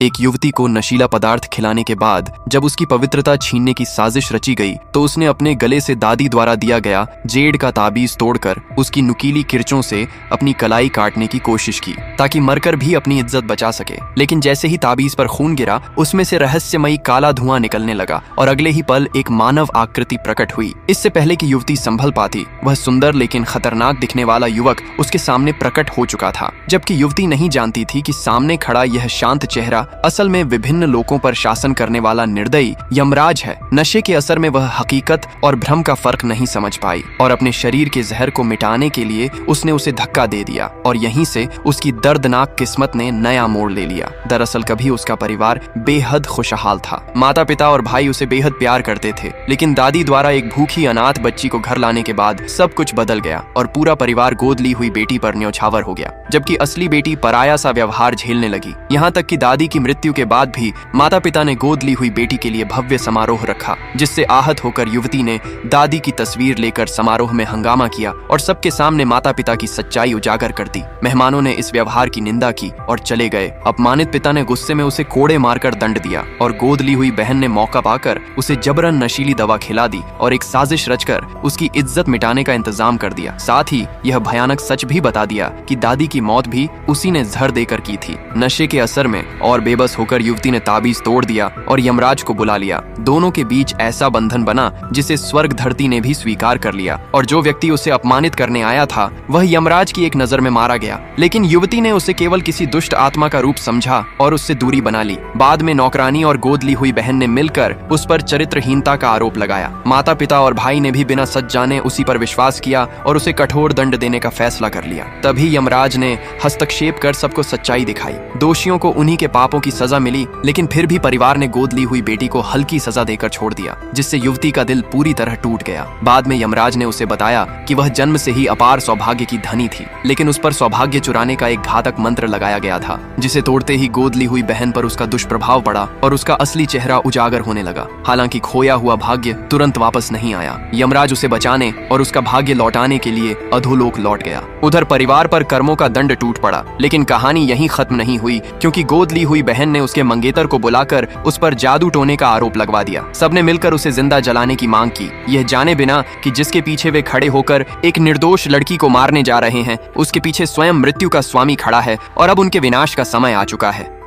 एक युवती को नशीला पदार्थ खिलाने के बाद जब उसकी पवित्रता छीनने की साजिश रची गई तो उसने अपने गले से दादी द्वारा दिया गया जेड का ताबीज तोड़कर उसकी नुकीली किरचों से अपनी कलाई काटने की कोशिश की ताकि मरकर भी अपनी इज्जत बचा सके। लेकिन जैसे ही ताबीज पर खून गिरा उसमें से रहस्यमयी काला धुआं निकलने लगा और अगले ही पल एक मानव आकृति प्रकट हुई। इससे पहले कि युवती संभल पाती वह सुंदर लेकिन खतरनाक दिखने वाला युवक उसके सामने प्रकट हो चुका था, जबकि युवती नहीं जानती थी कि सामने खड़ा यह शांत चेहरा असल में विभिन्न लोगों पर शासन करने वाला निर्दयी यमराज है। नशे के असर में वह हकीकत और भ्रम का फर्क नहीं समझ पाई और अपने शरीर के जहर को मिटाने के लिए उसने उसे धक्का दे दिया और यहीं से उसकी दर्दनाक किस्मत ने नया मोड़ ले लिया। दरअसल कभी उसका परिवार बेहद खुशहाल था। माता पिता और भाई उसे बेहद प्यार करते थे, लेकिन दादी द्वारा एक भूखी अनाथ बच्ची को घर लाने के बाद सब कुछ बदल गया और पूरा परिवार गोद ली हुई बेटी पर न्यौछावर हो गया, जबकि असली बेटी पराया सा व्यवहार झेलने लगी। यहाँ तक कि दादी की मृत्यु के बाद भी माता पिता ने गोद ली हुई बेटी के लिए भव्य समारोह रखा, जिससे आहत होकर युवती ने दादी की तस्वीर लेकर समारोह में हंगामा किया और सबके सामने माता पिता की सच्चाई उजागर कर दी। मेहमानों ने इस व्यवहार की निंदा की और चले गए। अपमानित पिता ने गुस्से में उसे कोड़े मारकर दंड दिया और गोद ली हुई बहन ने मौका पाकर उसे जबरन नशीली दवा खिला दी और एक साजिश रचकर उसकी इज्जत मिटाने का इंतजाम कर दिया। साथ ही यह भयानक सच भी बता दिया कि दादी की मौत भी उसी ने जहर देकर की थी। नशे के असर में और बेबस होकर युवती ने ताबीज तोड़ दिया और यमराज को बुला लिया। दोनों के बीच ऐसा बंधन बना जिसे स्वर्ग धरती ने भी स्वीकार कर लिया और जो व्यक्ति उसे अपमानित करने आया था वह यमराज की एक नजर में मारा गया। लेकिन युवती ने उसे केवल किसी दुष्ट आत्मा का रूप समझा और उससे दूरी बना ली। बाद में नौकरानी और गोद ली हुई बहन ने मिलकर उस पर चरित्रहीनता का आरोप लगाया। माता पिता और भाई ने भी बिना सच जाने उसी पर विश्वास किया और उसे कठोर दंड देने का फैसला कर लिया। तभी यमराज ने हस्तक्षेप कर सबको सच्चाई दिखाई। दोषियों को उन्हीं के पापों की सजा मिली, लेकिन फिर भी परिवार ने गोद ली हुई बेटी को हल्की सजा देकर छोड़ दिया, जिससे युवती का दिल पूरी तरह टूट गया। बाद में यमराज ने उसे बताया कि वह जन्म से ही अपार सौभाग्य की धनी थी, लेकिन उस पर सौभाग्य चुराने का एक घातक मंत्र लगाया गया था, जिसे तोड़ते ही गोद ली हुई बहन पर उसका दुष्प्रभाव पड़ा और उसका असली चेहरा उजागर होने लगा। हालांकि खोया हुआ भाग्य तुरंत वापस नहीं आया। यमराज उसे बचाने और उसका भाग्य लौटाने के लिए अधोलोक लौट गया। उधर परिवार पर कर्मों का दंड टूट पड़ा, लेकिन कहानी यहीं खत्म नहीं हुई, क्योंकि गोद ली हुई बहन ने उसके मंगेतर को बुलाकर उस पर जादू टोने का आरोप लगवा दिया। सबने मिलकर उसे जिंदा जलाने की मांग की, यह जाने बिना कि जिसके पीछे वे खड़े होकर एक निर्दोष लड़की को मारने जा रहे हैं उसके पीछे स्वयं मृत्यु का स्वामी खड़ा है और अब उनके विनाश का समय आ चुका है।